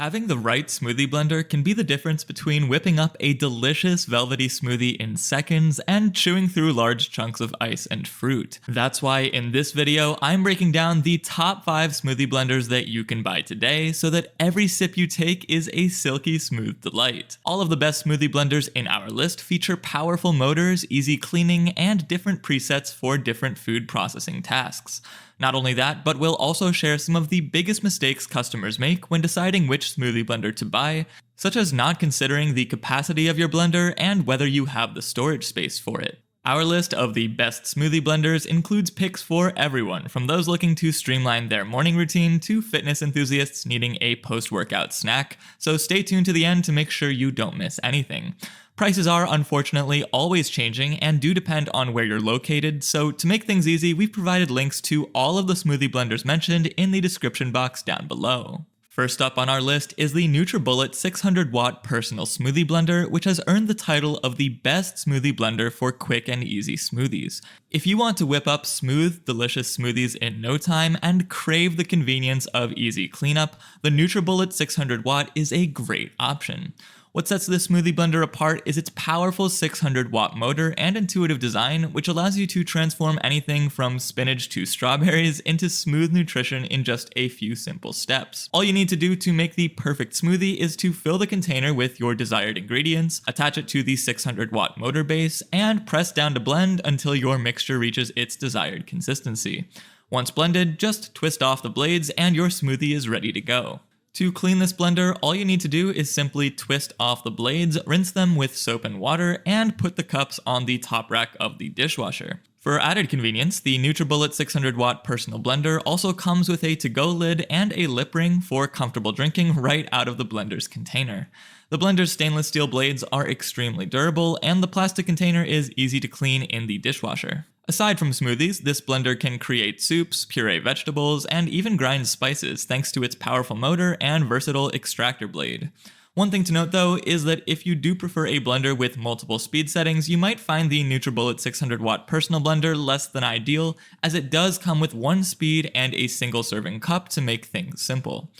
Having the right smoothie blender can be the difference between whipping up a delicious velvety smoothie in seconds and chewing through large chunks of ice and fruit. That's why in this video, I'm breaking down the top 5 smoothie blenders that you can buy today so that every sip you take is a silky smooth delight. All of the best smoothie blenders in our list feature powerful motors, easy cleaning, and different presets for different food processing tasks. Not only that, but we'll also share some of the biggest mistakes customers make when deciding which smoothie blender to buy, such as not considering the capacity of your blender and whether you have the storage space for it. Our list of the best smoothie blenders includes picks for everyone, from those looking to streamline their morning routine to fitness enthusiasts needing a post-workout snack, so stay tuned to the end to make sure you don't miss anything. Prices are unfortunately always changing and do depend on where you're located, so to make things easy, we've provided links to all of the smoothie blenders mentioned in the description box down below. First up on our list is the Nutribullet 600-watt personal smoothie blender, which has earned the title of the best smoothie blender for quick and easy smoothies. If you want to whip up smooth, delicious smoothies in no time and crave the convenience of easy cleanup, the Nutribullet 600-watt is a great option. What sets this smoothie blender apart is its powerful 600-watt motor and intuitive design, which allows you to transform anything from spinach to strawberries into smooth nutrition in just a few simple steps. All you need to do to make the perfect smoothie is to fill the container with your desired ingredients, attach it to the 600-watt motor base, and press down to blend until your mixture reaches its desired consistency. Once blended, just twist off the blades and your smoothie is ready to go. To clean this blender, all you need to do is simply twist off the blades, rinse them with soap and water, and put the cups on the top rack of the dishwasher. For added convenience, the Nutribullet 600-watt personal blender also comes with a to-go lid and a lip ring for comfortable drinking right out of the blender's container. The blender's stainless steel blades are extremely durable, and the plastic container is easy to clean in the dishwasher. Aside from smoothies, this blender can create soups, puree vegetables, and even grind spices thanks to its powerful motor and versatile extractor blade. One thing to note though is that if you do prefer a blender with multiple speed settings, you might find the Nutribullet 600-watt personal blender less than ideal, as it does come with one speed and a single serving cup to make things simple.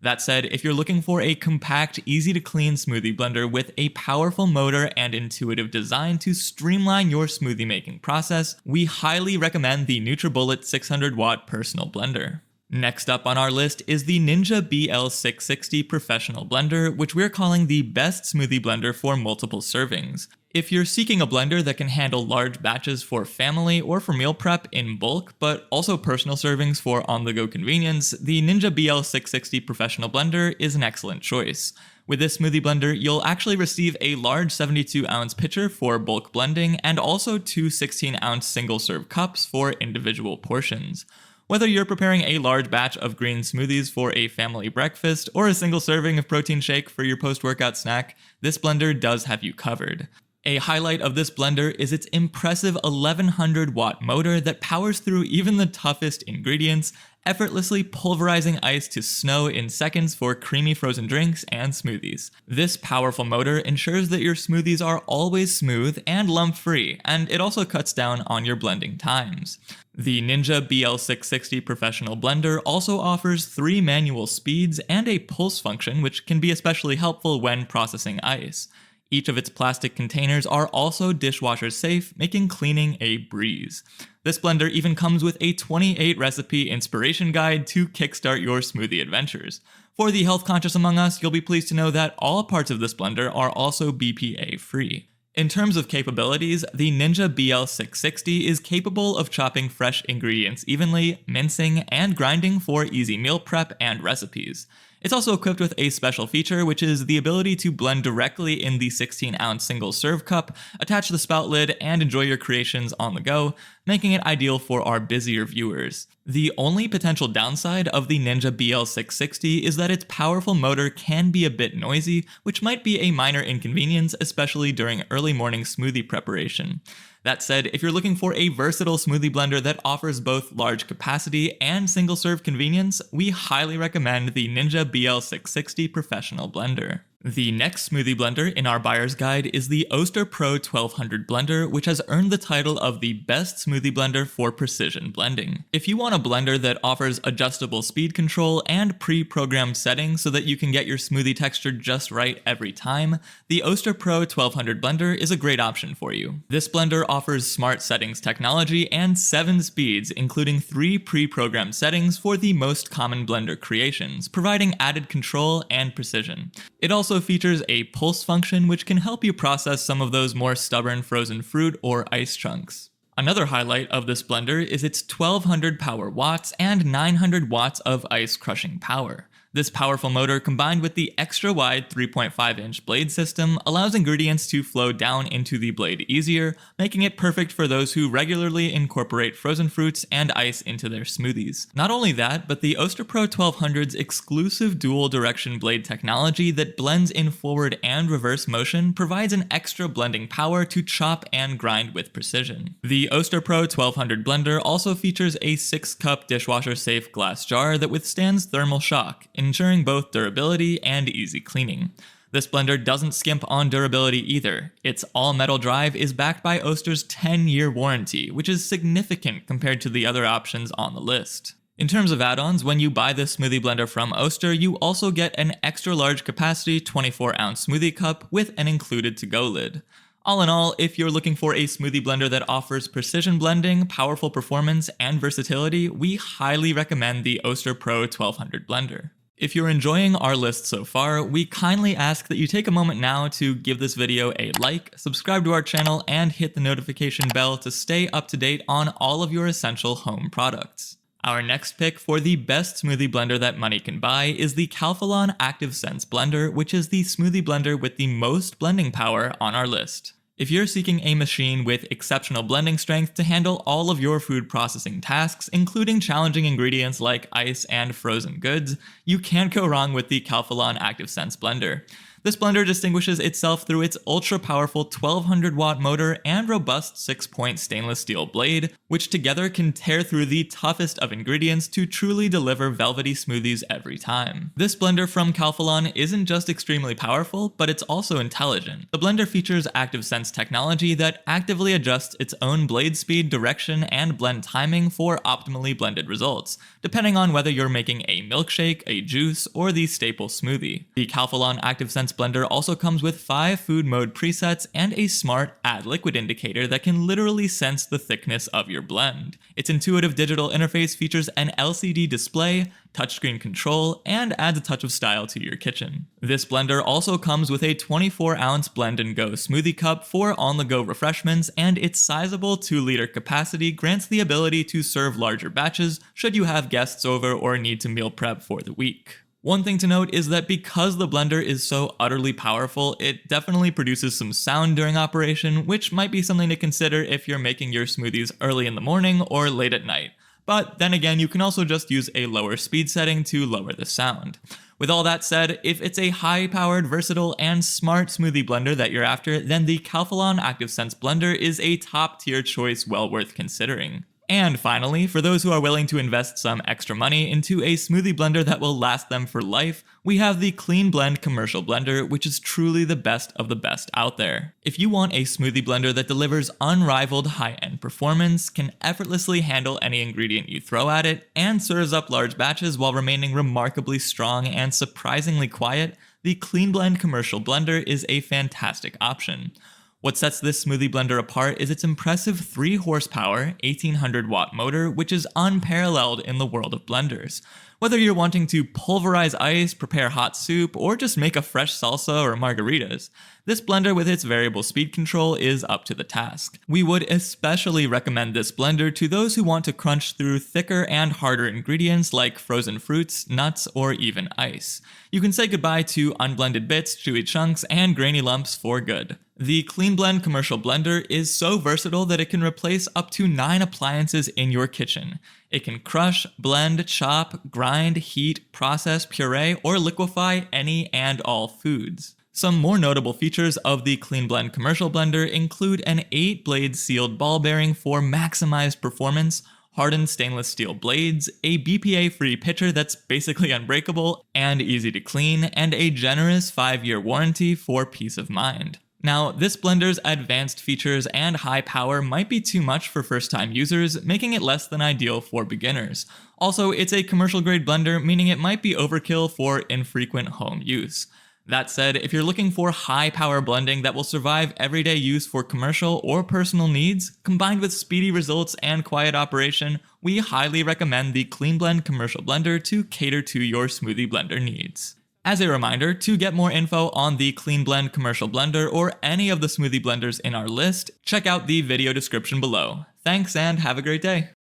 That said, if you're looking for a compact, easy-to-clean smoothie blender with a powerful motor and intuitive design to streamline your smoothie making process, we highly recommend the Nutribullet 600-watt personal blender. Next up on our list is the Ninja BL660 Professional Blender, which we're calling the best smoothie blender for multiple servings. If you're seeking a blender that can handle large batches for family or for meal prep in bulk, but also personal servings for on-the-go convenience, the Ninja BL660 Professional Blender is an excellent choice. With this smoothie blender, you'll actually receive a large 72-ounce pitcher for bulk blending and also two 16-ounce single-serve cups for individual portions. Whether you're preparing a large batch of green smoothies for a family breakfast or a single serving of protein shake for your post-workout snack, this blender does have you covered. A highlight of this blender is its impressive 1100-watt motor that powers through even the toughest ingredients, effortlessly pulverizing ice to snow in seconds for creamy frozen drinks and smoothies. This powerful motor ensures that your smoothies are always smooth and lump-free, and it also cuts down on your blending times. The Ninja BL660 Professional Blender also offers 3 manual speeds and a pulse function, which can be especially helpful when processing ice. Each of its plastic containers are also dishwasher safe, making cleaning a breeze. This blender even comes with a 28 recipe inspiration guide to kickstart your smoothie adventures. For the health conscious among us, you'll be pleased to know that all parts of this blender are also BPA free. In terms of capabilities, the Ninja BL660 is capable of chopping fresh ingredients evenly, mincing, and grinding for easy meal prep and recipes. It's also equipped with a special feature, which is the ability to blend directly in the 16-ounce single-serve cup, attach the spout lid, and enjoy your creations on the go, making it ideal for our busier viewers. The only potential downside of the Ninja BL660 is that its powerful motor can be a bit noisy, which might be a minor inconvenience, especially during early morning smoothie preparation. That said, if you're looking for a versatile smoothie blender that offers both large capacity and single-serve convenience, we highly recommend the Ninja BL660 Professional Blender. The next smoothie blender in our buyer's guide is the Oster Pro 1200 blender, which has earned the title of the best smoothie blender for precision blending. If you want a blender that offers adjustable speed control and pre-programmed settings so that you can get your smoothie texture just right every time, the Oster Pro 1200 blender is a great option for you. This blender offers smart settings technology and 7 speeds, including 3 pre-programmed settings for the most common blender creations, providing added control and precision. It also features a pulse function which can help you process some of those more stubborn frozen fruit or ice chunks. Another highlight of this blender is its 1200 power watts and 900 watts of ice crushing power. This powerful motor, combined with the extra wide 3.5-inch blade system, allows ingredients to flow down into the blade easier, making it perfect for those who regularly incorporate frozen fruits and ice into their smoothies. Not only that, but the Oster Pro 1200's exclusive dual direction blade technology that blends in forward and reverse motion provides an extra blending power to chop and grind with precision. The Oster Pro 1200 blender also features a 6-cup dishwasher-safe glass jar that withstands thermal shock, ensuring both durability and easy cleaning. This blender doesn't skimp on durability either. Its all-metal drive is backed by Oster's 10-year warranty, which is significant compared to the other options on the list. In terms of add-ons, when you buy this smoothie blender from Oster, you also get an extra large capacity 24-ounce smoothie cup with an included to-go lid. All in all, if you're looking for a smoothie blender that offers precision blending, powerful performance, and versatility, we highly recommend the Oster Pro 1200 blender. If you're enjoying our list so far, we kindly ask that you take a moment now to give this video a like, subscribe to our channel, and hit the notification bell to stay up to date on all of your essential home products. Our next pick for the best smoothie blender that money can buy is the Calphalon ActiveSense Blender, which is the smoothie blender with the most blending power on our list. If you're seeking a machine with exceptional blending strength to handle all of your food processing tasks, including challenging ingredients like ice and frozen goods, you can't go wrong with the Calphalon ActiveSense Blender. This blender distinguishes itself through its ultra-powerful 1200-watt motor and robust 6-point stainless steel blade, which together can tear through the toughest of ingredients to truly deliver velvety smoothies every time. This blender from Calphalon isn't just extremely powerful, but it's also intelligent. The blender features ActiveSense technology that actively adjusts its own blade speed, direction, and blend timing for optimally blended results, depending on whether you're making a milkshake, a juice, or the staple smoothie. The Calphalon ActiveSense Blender also comes with 5 food mode presets and a smart add liquid indicator that can literally sense the thickness of your blend. Its intuitive digital interface features an LCD display, touchscreen control, and adds a touch of style to your kitchen. This blender also comes with a 24-ounce blend and go smoothie cup for on-the-go refreshments, and its sizable 2-liter capacity grants the ability to serve larger batches should you have guests over or need to meal prep for the week. One thing to note is that because the blender is so utterly powerful, it definitely produces some sound during operation, which might be something to consider if you're making your smoothies early in the morning or late at night. But then again, you can also just use a lower speed setting to lower the sound. With all that said, if it's a high-powered, versatile, and smart smoothie blender that you're after, then the Calphalon ActiveSense Blender is a top-tier choice well worth considering. And finally, for those who are willing to invest some extra money into a smoothie blender that will last them for life, we have the Cleanblend commercial blender, which is truly the best of the best out there. If you want a smoothie blender that delivers unrivaled high-end performance, can effortlessly handle any ingredient you throw at it, and serves up large batches while remaining remarkably strong and surprisingly quiet, the Cleanblend commercial blender is a fantastic option. What sets this smoothie blender apart is its impressive 3-horsepower, 1800-watt motor, which is unparalleled in the world of blenders. Whether you're wanting to pulverize ice, prepare hot soup, or just make a fresh salsa or margaritas, this blender with its variable speed control is up to the task. We would especially recommend this blender to those who want to crunch through thicker and harder ingredients like frozen fruits, nuts, or even ice. You can say goodbye to unblended bits, chewy chunks, and grainy lumps for good. The Cleanblend commercial blender is so versatile that it can replace up to 9 appliances in your kitchen. It can crush, blend, chop, grind, heat, process, puree, or liquefy any and all foods. Some more notable features of the Cleanblend commercial blender include an 8-blade sealed ball bearing for maximized performance, hardened stainless steel blades, a BPA-free pitcher that's basically unbreakable and easy to clean, and a generous 5-year warranty for peace of mind. Now, this blender's advanced features and high power might be too much for first-time users, making it less than ideal for beginners. Also, it's a commercial-grade blender, meaning it might be overkill for infrequent home use. That said, if you're looking for high-power blending that will survive everyday use for commercial or personal needs, combined with speedy results and quiet operation, we highly recommend the Cleanblend Commercial Blender to cater to your smoothie blender needs. As a reminder, to get more info on the Cleanblend Commercial Blender or any of the smoothie blenders in our list, check out the video description below. Thanks and have a great day!